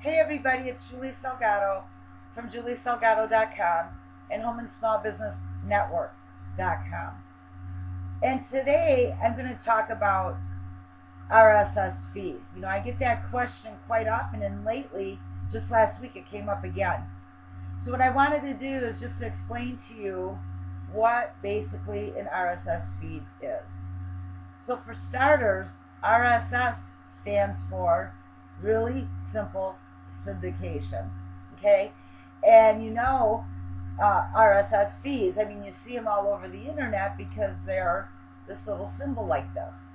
Hey everybody, it's Julie Salgado from juliesalgado.com and Home and Small Business Network.com. And today I'm going to talk about RSS feeds. I get that question quite often, and lately, just last week, it came up again. So what I wanted to do is just to explain to you what basically an RSS feed is. So for starters, RSS stands for really simple syndication. Okay, and RSS feeds, you see them all over the internet because they're this little symbol like this.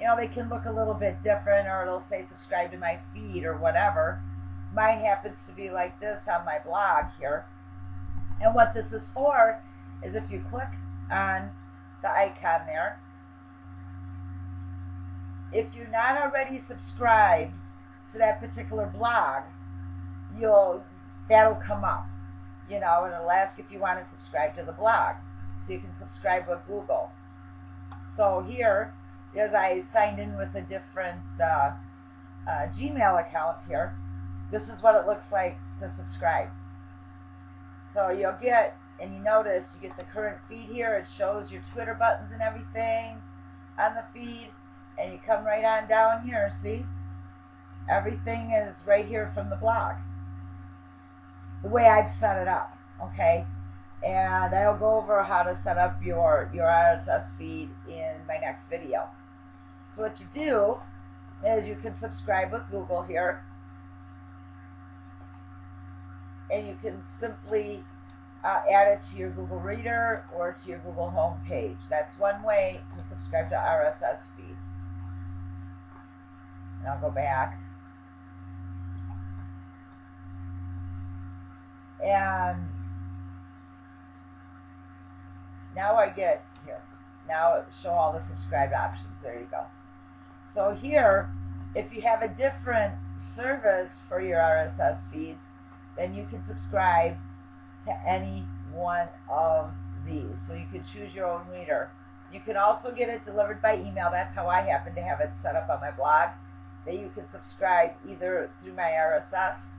They can look a little bit different, or it'll say subscribe to my feed or whatever. Mine happens to be like this on my blog here. And what this is for is if you click on the icon there, if you're not already subscribed to that particular blog, that'll come up, and it'll ask if you want to subscribe to the blog, so you can subscribe with Google. So here, as I signed in with a different Gmail account here, this is what it looks like to subscribe. So you'll get, and you notice, you get the current feed here. It shows your Twitter buttons and everything on the feed, and you come right on down here, see? Everything is right here from the blog, the way I've set it up, okay? And I'll go over how to set up your RSS feed in my next video. So what you do is you can subscribe with Google here, and you can simply add it to your Google Reader or to your Google home page. That's one way to subscribe to RSS feed. And I'll go back. And now I get here. Now show all the subscribed options. There you go. So here, if you have a different service for your RSS feeds, then you can subscribe to any one of these. So you can choose your own reader. You can also get it delivered by email. That's how I happen to have it set up on my blog, that you can subscribe either through my RSS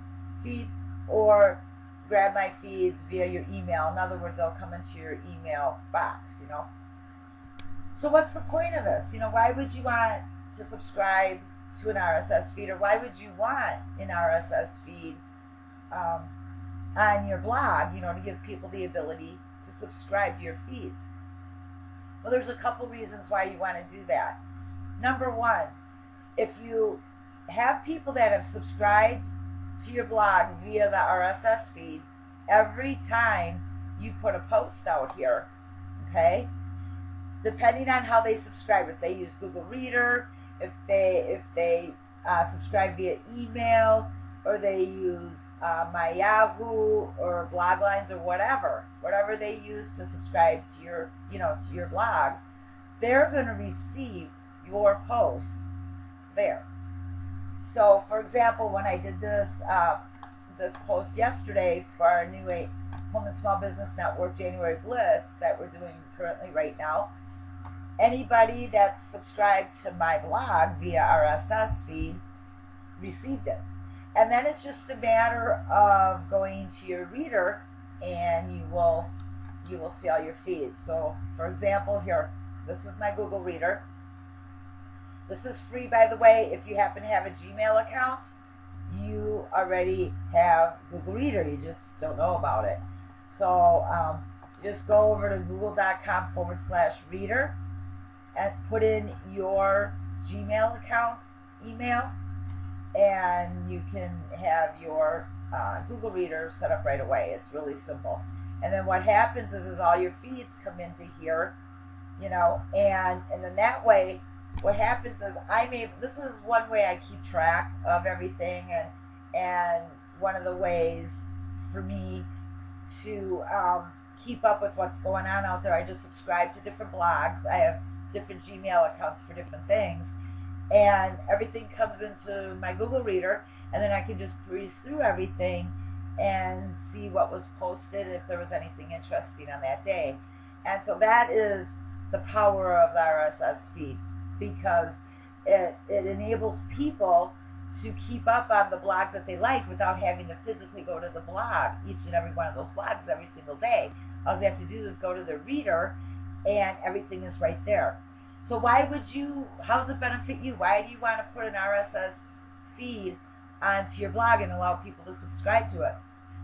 feed or grab my feeds via your email. In other words, they'll come into your email box, So what's the point of this? Why would you want to subscribe to an RSS feed, or why would you want an RSS feed on your blog, to give people the ability to subscribe to your feeds? Well, there's a couple reasons why you want to do that. Number one, if you have people that have subscribed to your blog via the RSS feed, every time you put a post out here, okay, depending on how they subscribe, if they use Google Reader, if they subscribe via email, or they use my Yahoo or Bloglines or whatever they use to subscribe to your to your blog, they're going to receive your post there. So, for example, when I did this post yesterday for our new Home and Small Business Network January Blitz that we're doing currently right now, anybody that's subscribed to my blog via RSS feed received it. And then it's just a matter of going to your reader, and you will see all your feeds. So, for example, here, this is my Google Reader. This is free, by the way. If you happen to have a Gmail account, you already have Google Reader. You just don't know about it. So just go over to google.com/reader and put in your Gmail account email, and you can have your Google Reader set up right away. It's really simple. And then what happens is all your feeds come into here, and then that way, what happens is this is one way I keep track of everything, and one of the ways for me to keep up with what's going on out there. I just subscribe to different blogs. I have different Gmail accounts for different things, and everything comes into my Google Reader, and then I can just breeze through everything and see what was posted, if there was anything interesting on that day. And so that is the power of the RSS feed, because it enables people to keep up on the blogs that they like without having to physically go to the blog, each and every one of those blogs every single day. All they have to do is go to their reader and everything is right there. So why would you, how does it benefit you? Why do you want to put an RSS feed onto your blog and allow people to subscribe to it?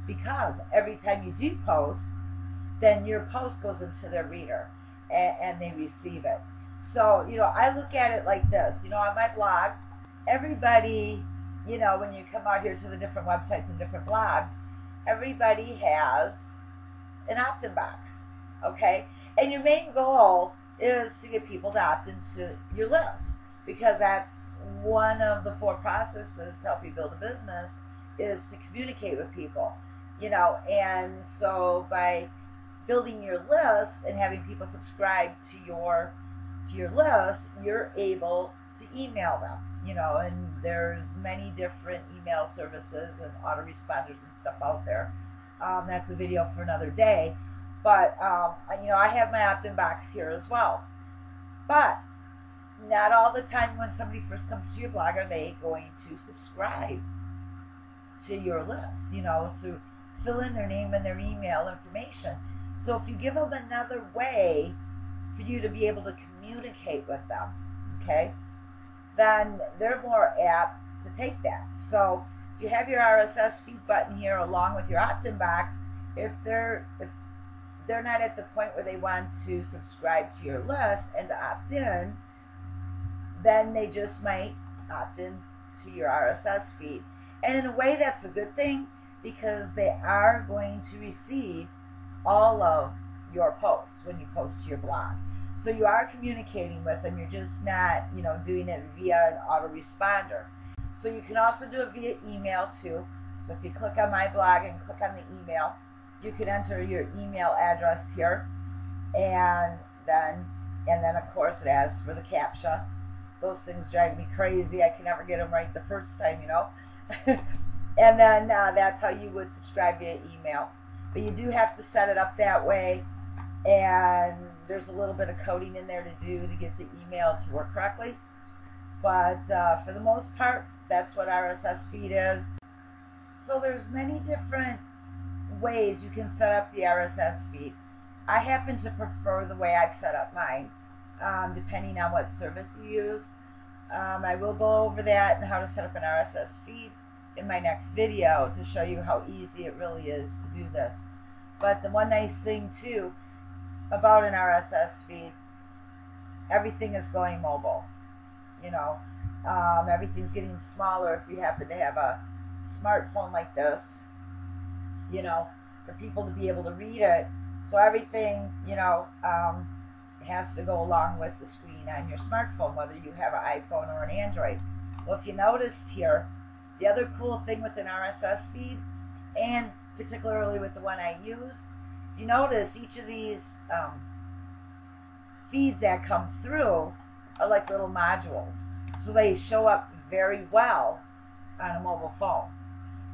Because every time you do post, then your post goes into their reader and they receive it. So, I look at it like this. On my blog, everybody, when you come out here to the different websites and different blogs, everybody has an opt-in box, okay? And your main goal is to get people to opt into your list, because that's one of the 4 processes to help you build a business, is to communicate with people, and so by building your list and having people subscribe to your list, you're able to email them, and there's many different email services and autoresponders and stuff out there. That's a video for another day. But, I have my opt-in box here as well. But not all the time when somebody first comes to your blog are they going to subscribe to your list, to fill in their name and their email information. So if you give them another way for you to be able to communicate with them, okay, then they're more apt to take that. So if you have your RSS feed button here along with your opt-in box, if they're not at the point where they want to subscribe to your list and to opt in, then they just might opt in to your RSS feed. And in a way, that's a good thing, because they are going to receive all of your posts when you post to your blog. So you are communicating with them. You're just not, doing it via an autoresponder. So you can also do it via email too. So if you click on my blog and click on the email, you can enter your email address here, and then of course it asks for the CAPTCHA. Those things drive me crazy. I can never get them right the first time, and then that's how you would subscribe via email. But you do have to set it up that way, and there's a little bit of coding in there to do to get the email to work correctly. But for the most part, that's what RSS feed is. So there's many different ways you can set up the RSS feed. I happen to prefer the way I've set up mine, depending on what service you use. I will go over that and how to set up an RSS feed in my next video to show you how easy it really is to do this. But the one nice thing too about an RSS feed, everything is going mobile. Everything's getting smaller if you happen to have a smartphone like this, for people to be able to read it. So everything, has to go along with the screen on your smartphone, whether you have an iPhone or an Android. Well, if you noticed here, the other cool thing with an RSS feed, and particularly with the one I use, if you notice, each of these feeds that come through are like little modules. So they show up very well on a mobile phone.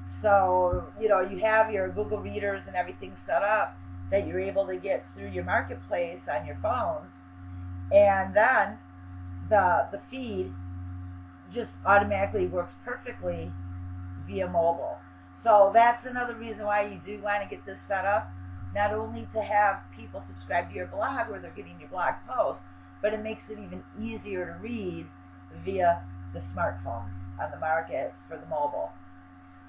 So, you have your Google readers and everything set up that you're able to get through your marketplace on your phones. And then the feed just automatically works perfectly via mobile. So that's another reason why you do want to get this set up, not only to have people subscribe to your blog where they're getting your blog posts, but it makes it even easier to read via the smartphones on the market for the mobile.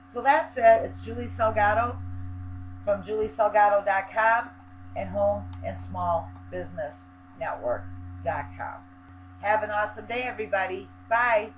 So that's it. It's Julie Salgado from juliesalgado.com and homeandsmallbusinessnetwork.com. Have an awesome day, everybody. Bye.